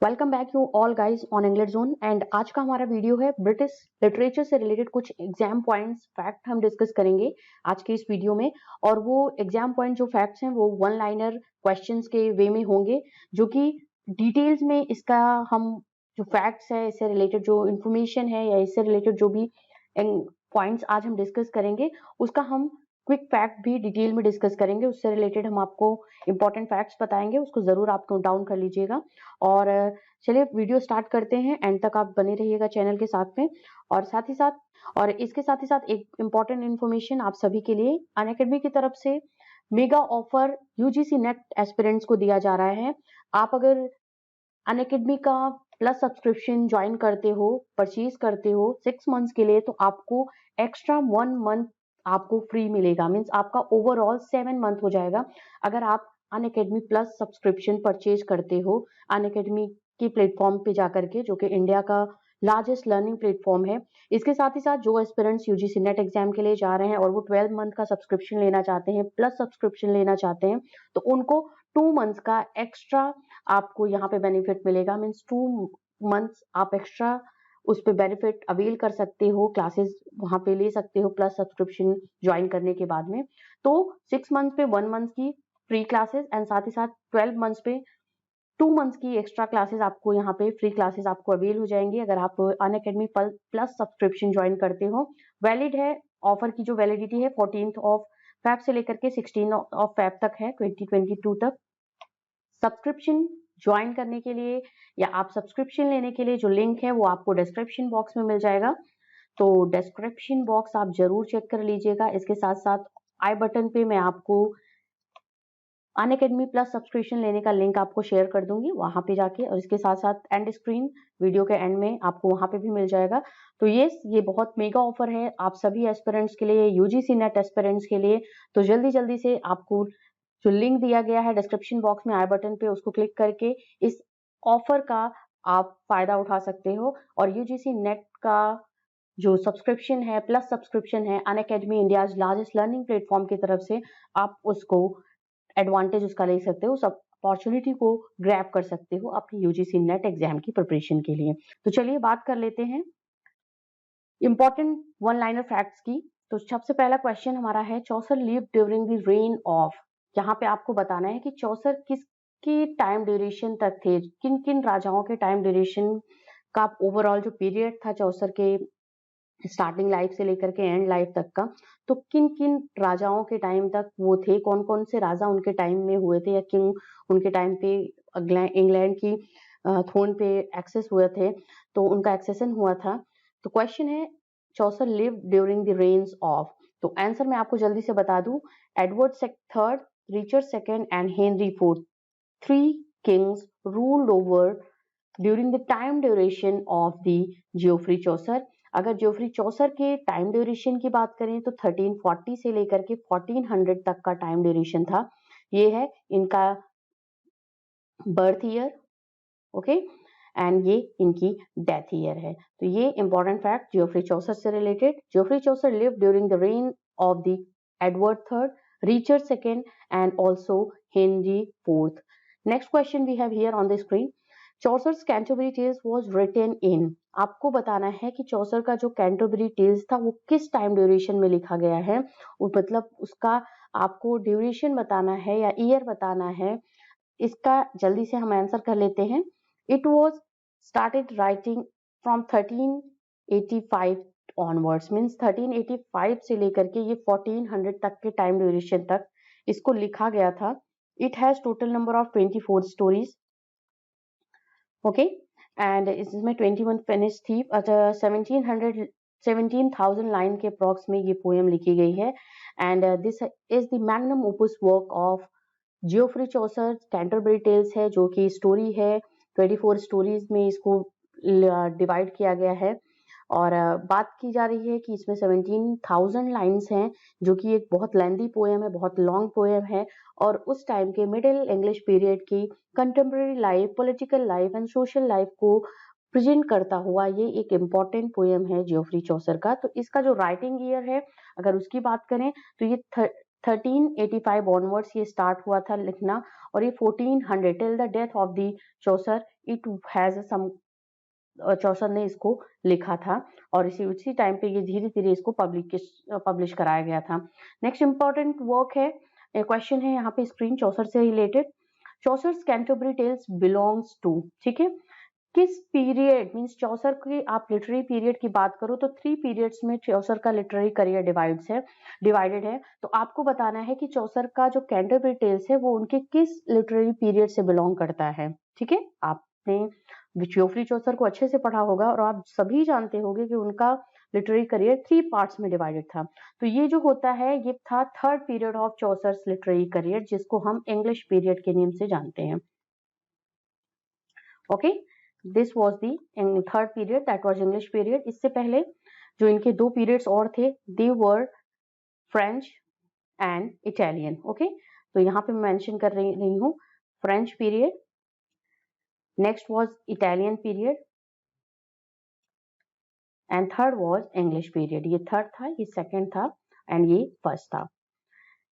Welcome back you all guys on English zone. And आज का हमारा वीडियो है ब्रिटिश लिटरेचर से रिलेटेड कुछ एग्जाम पॉइंट्स फैक्ट हम डिस्कस करेंगे आज के इस वीडियो में। और वो एग्जाम पॉइंट जो फैक्ट्स हैं वो वन लाइनर क्वेश्चंस के वे में होंगे, जो कि डिटेल्स में इसका हम जो फैक्ट्स है, इससे रिलेटेड जो इन्फॉर्मेशन है या इससे रिलेटेड जो भी पॉइंट्स आज हम डिस्कस करेंगे उसका हम क्विक फैक्ट भी डिटेल में डिस्कस करेंगे। उससे रिलेटेड हम आपको इंपॉर्टेंट फैक्ट्स बताएंगे, उसको जरूर आप नोट डाउन कर लीजिएगा। और चलिए वीडियो स्टार्ट करते हैं, एंड तक आप बने रहिएगा चैनल के साथ में। और साथ ही साथ एक इम्पॉर्टेंट इन्फॉर्मेशन आप सभी के लिए, अनअकैडमी की तरफ से mega offer UGC NET aspirants को दिया जा रहा है। आप अगर अनअकैडमी का प्लस सब्सक्रिप्शन ज्वाइन करते हो, परचेज करते हो 6 मंथ्स के लिए, तो आपको एक्स्ट्रा 1 मंथ आपको फ्री मिलेगा। मीन्स आपका ओवरऑल 7 मंथ हो जाएगा अगर आप अनअकैडमी प्लस सब्सक्रिप्शन परचेज करते हो अनअकैडमी के प्लेटफॉर्म पे जाकर के, जो कि इंडिया का लार्जेस्ट लर्निंग प्लेटफॉर्म है। इसके साथ ही साथ जो एस्पिरेंट्स यूजीसी नेट एग्जाम के लिए जा रहे हैं और वो 12 मंथ का सब्सक्रिप्शन लेना चाहते हैं, प्लस सब्सक्रिप्शन लेना चाहते हैं, तो उनको 2 मंथ्स का एक्स्ट्रा आपको यहाँ पे बेनिफिट मिलेगा। मीन्स 2 मंथ्स आप एक्स्ट्रा उस पे बेनिफिट अवेल कर सकते हो, क्लासेस वहां पे ले सकते हो प्लस सब्सक्रिप्शन ज्वाइन करने के बाद में। तो 6 मंथ पे 1 मंथ की फ्री क्लासेस एंड साथ ही साथ 12 मंथ्स पे 2 मंथ्स की एक्स्ट्रा क्लासेस आपको यहाँ पे फ्री क्लासेस आपको अवेल हो जाएंगी अगर आप अनअकैडमी प्लस सब्सक्रिप्शन ज्वाइन करते हो। वैलिड है, ऑफर की जो वैलिडिटी है 14th ऑफ फेब से लेकर के 16 ऑफ फेब तक है, 2022 तक। सब्सक्रिप्शन ज्वाइन करने के लिए या आप सब्सक्रिप्शन लेने के लिए जो लिंक है वो आपको डिस्क्रिप्शन बॉक्स में मिल जाएगा, तो डिस्क्रिप्शन बॉक्स आप जरूर चेक कर लीजिएगा। इसके साथ साथ आई बटन पे मैं आपको अनअकैडमी प्लस सब्सक्रिप्शन लेने का लिंक आपको शेयर कर दूंगी वहां पे जाके, और इसके साथ साथ एंड स्क्रीन वीडियो के एंड में आपको वहां पे भी मिल जाएगा। तो ये बहुत मेगा ऑफर है आप सभी एस्पिरेंट्स के लिए, यूजीसी नेट एस्पिरेंट्स के लिए। तो जल्दी जल्दी से आपको जो लिंक दिया गया है डिस्क्रिप्शन बॉक्स में आई बटन पे, उसको क्लिक करके इस ऑफर का आप फायदा उठा सकते हो। और यूजीसी नेट का जो सब्सक्रिप्शन है, प्लस सब्सक्रिप्शन है Unacademy India largest learning platform की तरफ से, आप उसको एडवांटेज उसका ले सकते हो, उस अपॉर्चुनिटी को ग्रैब कर सकते हो अपनी यूजीसी नेट एग्जाम की प्रिपरेशन के लिए। तो चलिए बात कर लेते हैं इंपॉर्टेंट वन लाइनर फैक्ट्स की। तो सबसे पहला क्वेश्चन हमारा है, Chaucer live during the reign of. यहाँ पे आपको बताना है कि चौसर किसकी टाइम ड्यूरेशन तक थे, किन किन राजाओं के टाइम ड्यूरेशन का ओवरऑल जो पीरियड था चौसर के स्टार्टिंग लाइफ से लेकर के एंड लाइफ तक का, तो किन किन राजाओं के टाइम तक वो थे, कौन कौन से राजा उनके टाइम में हुए थे या किंग उनके टाइम पे इंग्लैंड की थ्रोन पे एक्सेस हुए थे, तो उनका एक्सेशन हुआ था। तो क्वेश्चन है, Chaucer live during the reigns of. तो आंसर मैं आपको जल्दी से बता दूं, Edward third, Richard second and Henry fourth, 3 kings ruled over during the time duration of the Geoffrey Chaucer. अगर जियोफ्री चौसर के टाइम ड्यूरेशन की बात करें तो 1340 से लेकर के 1400 तक का टाइम ड्यूरेशन था। ये है इनका बर्थ ईयर, ओके, एंड ये इनकी डेथ ईयर है। तो ये इंपॉर्टेंट फैक्ट जियोफ्री चौसर से related. Geoffrey Chaucer live during the reign of the Edward third, Richard second and also Henry fourth. Next question we have here on the screen, Chaucer's Canterbury tales was written in. आपको बताना है कि चौसर का जो Canterbury tales था वो किस time duration में लिखा गया है, वो मतलब उसका आपको ड्यूरेशन बताना है या ईयर बताना है। इसका जल्दी से हम आंसर कर लेते हैं। It was started writing from 1385 onwards, means 1385 से लेकर के ये 1400 तक के टाइम ड्यूरेशन तक इसको लिखा गया था। It has total number of 24 stories, okay, and इसमें 21 फिनिश थी। 17,000 लाइन के अप्रॉक्स में ये पोएम लिखी गई है। And this is the magnum opus work of Geoffrey Chaucer. Canterbury tales है जो कि स्टोरी है, 24 स्टोरीज में इसको डिवाइड किया गया है। और बात की जा रही है कि इसमें 17,000 लाइन्स हैं, जो कि एक बहुत लेंदी पोएम है, बहुत लॉन्ग पोएम है। और उस टाइम के मिडिल इंग्लिश पीरियड की contemporary life, political life and social life को प्रेजेंट करता हुआ ये एक इम्पॉर्टेंट पोएम है जियोफ्री चौसर का। तो इसका जो राइटिंग ईयर है अगर उसकी बात करें तो ये 1385 ऑनवर्ड्स ये स्टार्ट हुआ था लिखना, और ये 1400 till the death of the Chaucer it has some Chaucer ने इसको लिखा था और उसी टाइम पे ये धीरे धीरे इसको पब्लिश कराया गया था। नेक्स्ट इंपॉर्टेंट वर्क है, क्वेश्चन है यहाँ पे स्क्रीन चौसर से related. Chaucer's Canterbury Tales belongs to, ठीक है, किस पीरियड मींस चौसर की आप लिटरेरी पीरियड की बात करो तो 3 पीरियड्स में चौसर का लिटरेरी करियर डिवाइडेड है। तो आपको बताना है कि चौसर का जो कैंटरबरी टेल्स है वो उनके किस लिटरेरी पीरियड से बिलोंग करता है। ठीक है, आपने जियोफ्री चौसर को अच्छे से पढ़ा होगा और आप सभी जानते होंगे कि उनका लिटरेरी करियर 3 पार्ट्स में डिवाइडेड था। तो ये जो होता है ये था third period of Chaucer's literary career, जिसको हम इंग्लिश पीरियड के नेम से जानते हैं। Okay, this was the third period, that was English period. इससे पहले जो इनके 2 पीरियड्स और थे, दे वर फ्रेंच एंड इटालियन। ओके, तो यहाँ पे मैं मेंशन कर रही हूँ French period, next was Italian period and third was English period. ये थर्ड था, ये सेकंड था एंड ये फर्स्ट था।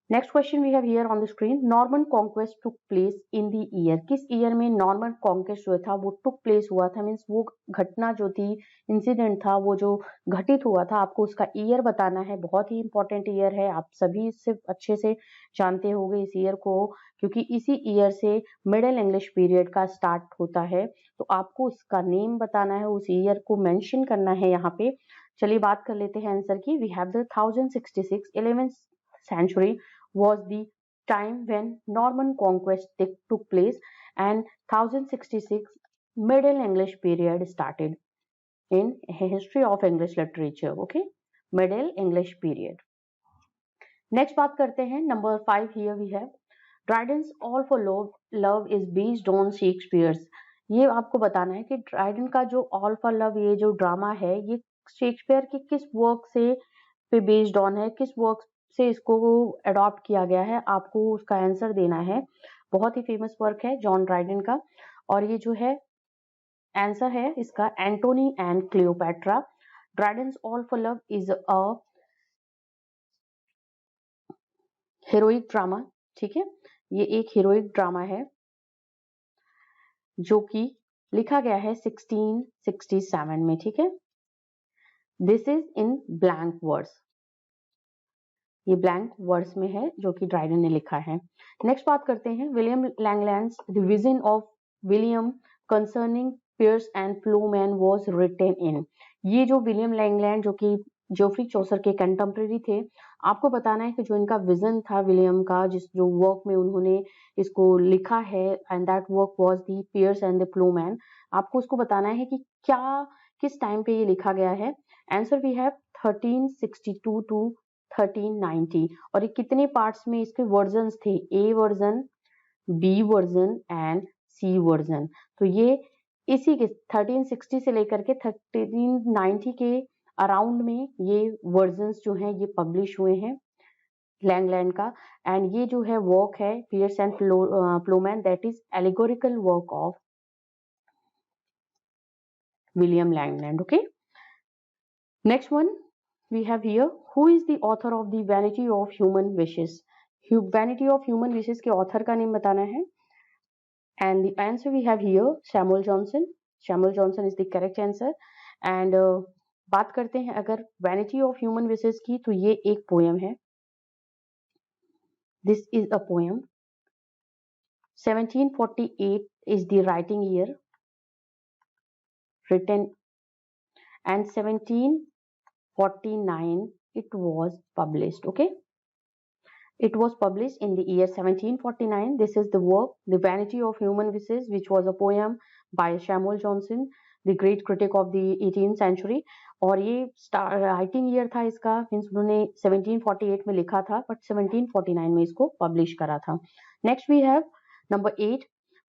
Next question we have here on the screen, Norman Conquest took place in the year, किस ईयर में Norman Conquest जो था वो टुक प्लेस हुआ था, मींस वो घटना जो थी, इंसिडेंट था वो जो घटित हुआ था, आपको उसका ईयर बताना है। बहुत ही इंपॉर्टेंट ईयर है, आप सभी इससे अच्छे से जानते होंगे इस ईयर को, क्योंकि इसी ईयर से मिडिल इंग्लिश पीरियड का स्टार्ट होता है। तो आपको उसका नेम बताना है, उस ईयर को मेंशन करना है यहाँ पे। चलिए बात कर लेते हैं आंसर की। We have the 1066, 11th century was the time when Norman conquest took place, and 1066 Middle English period started in history of English literature. Okay, Middle English period. Next बात करते हैं number 5। here we have Dryden's All for Love is based on Shakespeare's। ये आपको बताना है कि Dryden का जो ऑल फॉर लव ये जो ड्रामा है ये शेक्सपियर के किस वर्क से पे बेस्ड ऑन है, किस वर्क से इसको अडॉप्ट किया गया है, आपको उसका आंसर देना है। बहुत ही फेमस वर्क है जॉन ड्राइडन का, और ये जो है आंसर है इसका Antony and Cleopatra. Dryden's All for Love is a heroic drama, ठीक है, ये एक हीरोइक ड्रामा है जो कि लिखा गया है 1667 में, ठीक है। This is in blank words, ये ब्लैंक वर्ड्स में है जो कि ड्राइडन ने लिखा है। नेक्स्ट बात करते हैं William Langland's the vision of William concerning Piers and Ploughman was written in. ये जो विलियम लैंगलैंड जो कि जोफ्री चौसर के कंटेम्परेरी थे, आपको बताना है कि जो इनका विजन था विलियम का, जिस जो वर्क में उन्होंने इसको लिखा है, and that work was the Piers and the Ploughman. आपको उसको बताना है कि क्या किस टाइम पे ये लिखा गया है। Answer we have 1362 to 1390। और ये कितने पार्ट्स में इसके वर्जन्स थे, A version, B version and C version. तो ये इसी के 1360 से लेकर के 1390 के अराउंड में ये वर्जन्स जो हैं ये पब्लिश हुए हैं लैंगलैंड का। एंड ये जो है वर्क है Piers and Ploughman, that is allegorical work of William Langland. Okay, next one we have here, who is the author of the Vanity of Human Wishes? Vanity of Human Wishes के author का name बताना है, and the answer we have here Samuel Johnson. Samuel Johnson is the correct answer. and बात करते हैं अगर Vanity of Human Wishes की, तो ये एक पोएम है। This is a poem. 1748 is the writing year, written, and 1749 it was published. Okay, it was published in the year 1749. This is the work, The Vanity of Human Wishes, which was a poem by Samuel Johnson, the great critic of the 18th century. और ये writing year था इसका, means उन्होंने 1748 में लिखा था but 1749 में इसको पब्लिश करा था। Next we have number 8,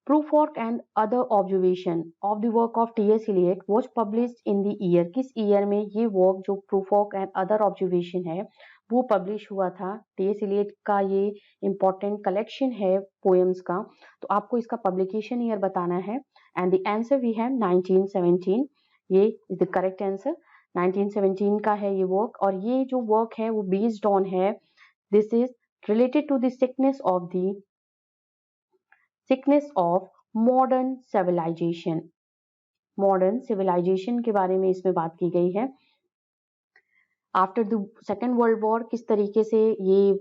Prufrock and Other Observation of the work of T.S. Eliot was published in the year। किस ईयर में ये वर्क जो Prufrock and Other Observation है वो पब्लिश हुआ था। टी.एस. एलियट का ये इंपॉर्टेंट कलेक्शन है पोएम्स का, तो आपको इसका पब्लिकेशन ईयर बताना है। And the answer we have 1917, ये इज द करेक्ट आंसर। 1917 का है ये वर्क, और ये जो वर्क है वो बेस्ड ऑन है, this is related to the sickness of modern civilization. Modern civilization के बारे में इसमें बात की गई है। After the second world war किस तरीके से ये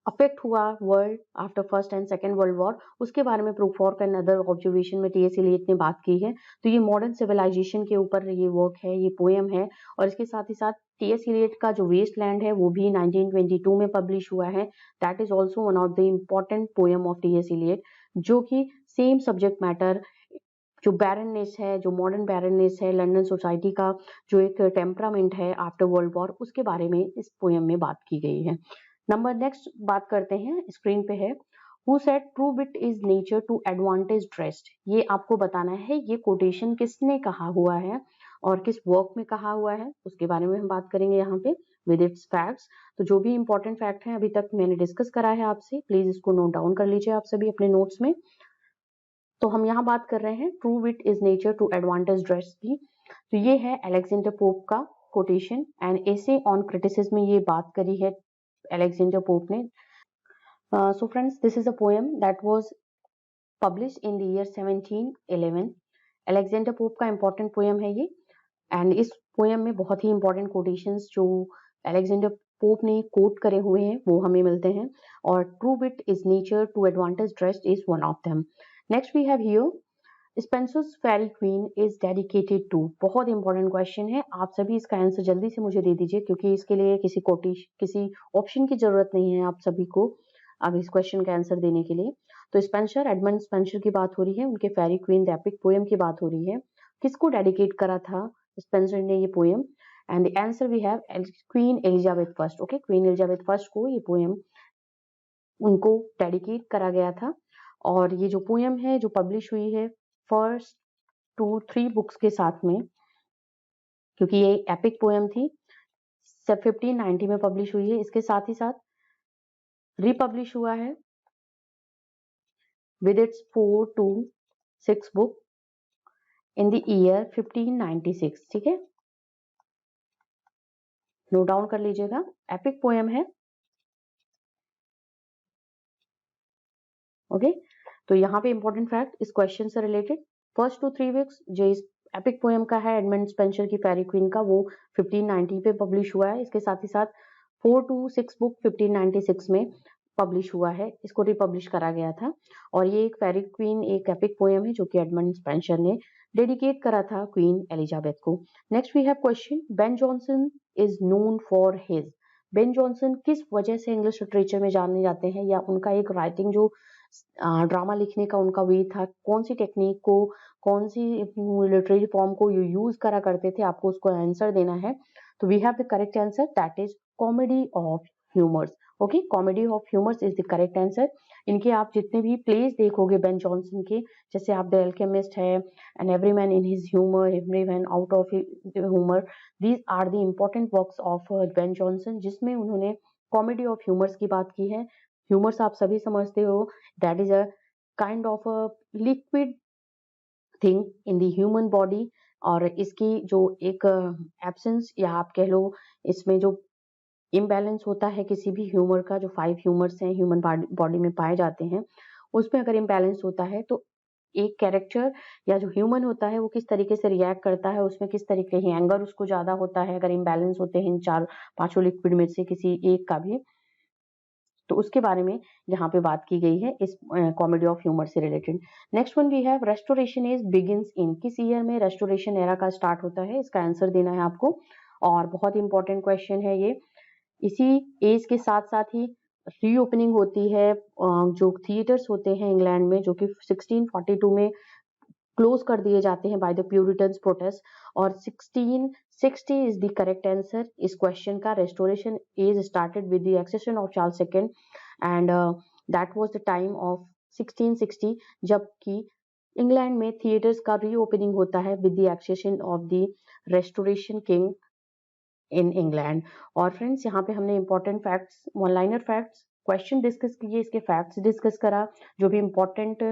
अफेक्ट हुआ world after first and second world war, उसके बारे में प्रूफॉर्क एंड अदर ऑब्जर्वेशन में टी.एस. एलियट ने बात की है। तो ये मॉडर्न सिविलाइजेशन के ऊपर ये वर्क है, ये पोएम है। और इसके साथ ही साथ टी.एस. एलियट का जो वेस्ट लैंड है वो भी 1922 में पब्लिश हुआ है। That is also one of the important poem of T S. Eliot, जो कि सेम सब्जेक्ट मैटर, जो बैरननेस है, जो मॉडर्न बैरननेस है, लंदन सोसाइटी का जो एक टेम्परामेंट है आफ्टर वर्ल्ड वॉर, उसके बारे में इस पोएम में बात की गई है। नंबर नेक्स्ट बात करते हैं, स्क्रीन पे है, who said true wit is nature to advantage dressed. ये आपको बताना है ये कोटेशन किसने कहा हुआ है और किस वर्क में कहा हुआ है, उसके बारे में हम बात करेंगे यहाँ पे विद इट्स फैक्ट्स। तो जो भी इंपॉर्टेंट फैक्ट हैं अभी तक मैंने डिस्कस करा है आपसे, प्लीज इसको नोट डाउन कर लीजिए आप सभी अपने नोट्स में। तो हम यहाँ बात कर रहे हैं true wit is nature to advantage dressed की। तो ये है अलेक्जेंडर पोप का quotation and essay on criticism में ये बात करी है Alexander Pope ने। So friends, this is a poem that was published in the year 1711। Alexander Pope का important poem है ये, एंड इस पोएम में बहुत ही इंपॉर्टेंट कोटेशंस जो अलेक्जेंडर पोप ने कोट करे हुए हैं वो हमें मिलते हैं, और true wit is nature to advantage dressed is one of them. Next we have here Spenser's Faerie Queene is dedicated to. बहुत इंपॉर्टेंट क्वेश्चन है, आप सभी इसका आंसर जल्दी से मुझे दे दीजिए क्योंकि इसके लिए किसी ऑप्शन की जरूरत नहीं है आप सभी को अगर इस क्वेश्चन का आंसर देने के लिए। तो स्पेंसर, एडमंड स्पेंसर की बात हो रही है, उनके फेरी क्वीन द एपिक पोएम की बात हो रही है। किसको डेडिकेट करा था स्पेंसर ने ये poem? And the answer we have Queen Elizabeth first. Okay, Queen Elizabeth first को ये पोएम उनको डेडिकेट करा गया था। और ये जो पोएम है जो पब्लिश हुई है फर्स्ट 2-3 बुक्स के साथ में, क्योंकि ये एपिक पोएम थी, 1590 में पब्लिश हुई है। इसके साथ ही साथ रिपब्लिश हुआ है with its 4 to 6 book in the year 1596। ठीक है, नोट डाउन कर लीजिएगा, एपिक पोएम है। ओके, तो यहाँ पे इंपॉर्टेंट फैक्ट इस क्वेश्चन से रिलेटेड, फर्स्ट 2-3 वीक्स जो इस एपिक पोएम का है एडमंड स्पेंसर की फेरी क्वीन का, वो 1590 पे पब्लिश हुआ है। इसके साथ ही साथ 4 to 6 बुक 1596 में पब्लिश हुआ है, इसको रिपब्लिश करा गया था। और ये एक फेरी क्वीन एक एपिक पोएम है जो कि एडमंड स्पेंसर ने डेडिकेट करा था क्वीन एलिजाबेथ को। Next we have question, Ben Jonson is known for his. Ben Jonson किस वजह से इंग्लिश लिटरेचर में जाने जाते हैं, या उनका एक राइटिंग जो ड्रामा लिखने का उनका वे था, कौन सी टेक्निक को, कौन सी लिटरेरी फॉर्म को यूज करा करते थे, आपको उसको आंसर देना है। तो we have the correct answer, that is comedy of humours. Okay, comedy of humours is the correct answer. इनके आप जितने भी प्लेस देखोगे बेन जॉनसन के, जैसे आप द एल्केमिस्ट है and Everyman in his humour, Everyman out of humour, these are the important works of Ben Johnson, जिसमें उन्होंने कॉमेडी ऑफ ह्यूमर्स की बात की है। ह्यूमर्स आप सभी समझते हो, that is a kind of a liquid thing in the human body, और इसकी जो एक एब्सेंस या आप कह लो इसमें जो इम्बैलेंस होता है किसी भी ह्यूमर का, जो 5 ह्यूमर्स हैं ह्यूमन बॉडी में पाए जाते हैं, उसमें अगर इम्बैलेंस होता है तो एक कैरेक्टर या जो ह्यूमन होता है वो किस तरीके से रिएक्ट करता है, उसमें किस तरीके से एंगर उसको ज्यादा होता है अगर इम्बैलेंस होते हैं इन 4-5 लिक्विड में से किसी एक का भी। तो उसके बारे में यहाँ पे बात की गई है इस कॉमेडी ऑफ ह्यूमर से रिलेटेड। Next one we have restoration age begins in. किस ईयर में रेस्टोरेशन एरा का स्टार्ट होता है, इसका आंसर देना है आपको, और बहुत इंपॉर्टेंट क्वेश्चन है ये। इसी एज के साथ साथ ही रीओपनिंग होती है जो थिएटर्स होते हैं इंग्लैंड में, जो कि 1642 में क्लोज कर दिए जाते हैं बाय द प्यूरिटन्स प्रोटेस्ट, और 1660 इज द करेक्ट आंसर इस क्वेश्चन का। Restoration age started with the accession of Charles second and that was the time of 1660, जबकि इंग्लैंड में थिएटर्स का रीओपनिंग होता है with the accession of the restoration king in England. और friends यहाँ पे हमने important facts, one liner facts question discuss किए, इसके फैक्ट्स डिस्कस करा, जो भी इंपॉर्टेंट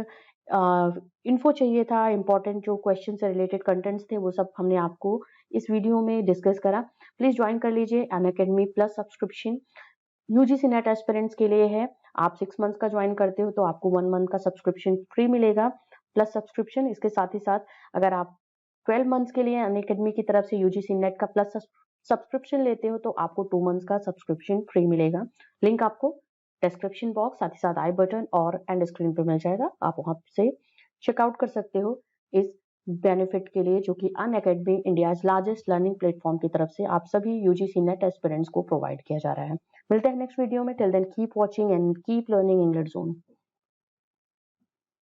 इन्फो चाहिए था, इंपॉर्टेंट जो क्वेश्चन से रिलेटेड कंटेंट्स थे वो सब हमने आपको इस वीडियो में डिस्कस करा। प्लीज ज्वाइन कर लीजिए Unacademy plus subscription, UGC NET aspirants के लिए है। आप 6 मंथ्स का ज्वाइन करते हो तो आपको 1 मंथ का सब्सक्रिप्शन फ्री मिलेगा। Plus subscription. इसके साथ ही साथ अगर आप 12 मंथ्स के लिए अनअकैडमी की तरफ से यूजीसी नेट का प्लस सब्सक्रिप्शन लेते हो तो आपको 2 मंथ्स का सब्सक्रिप्शन फ्री मिलेगा। लिंक आपको डिस्क्रिप्शन बॉक्स, साथ ही साथ आई बटन और एंड स्क्रीन पे मिल जाएगा। आप वहां से चेकआउट कर सकते हो इस बेनिफिट के लिए, जो कि Unacademy India's largest learning platform की तरफ से आप सभी यूजीसी नेट एस्पिरेंट्स को प्रोवाइड किया जा रहा है। मिलते हैं नेक्स्ट वीडियो में। Till then keep watching and keep learning English zone.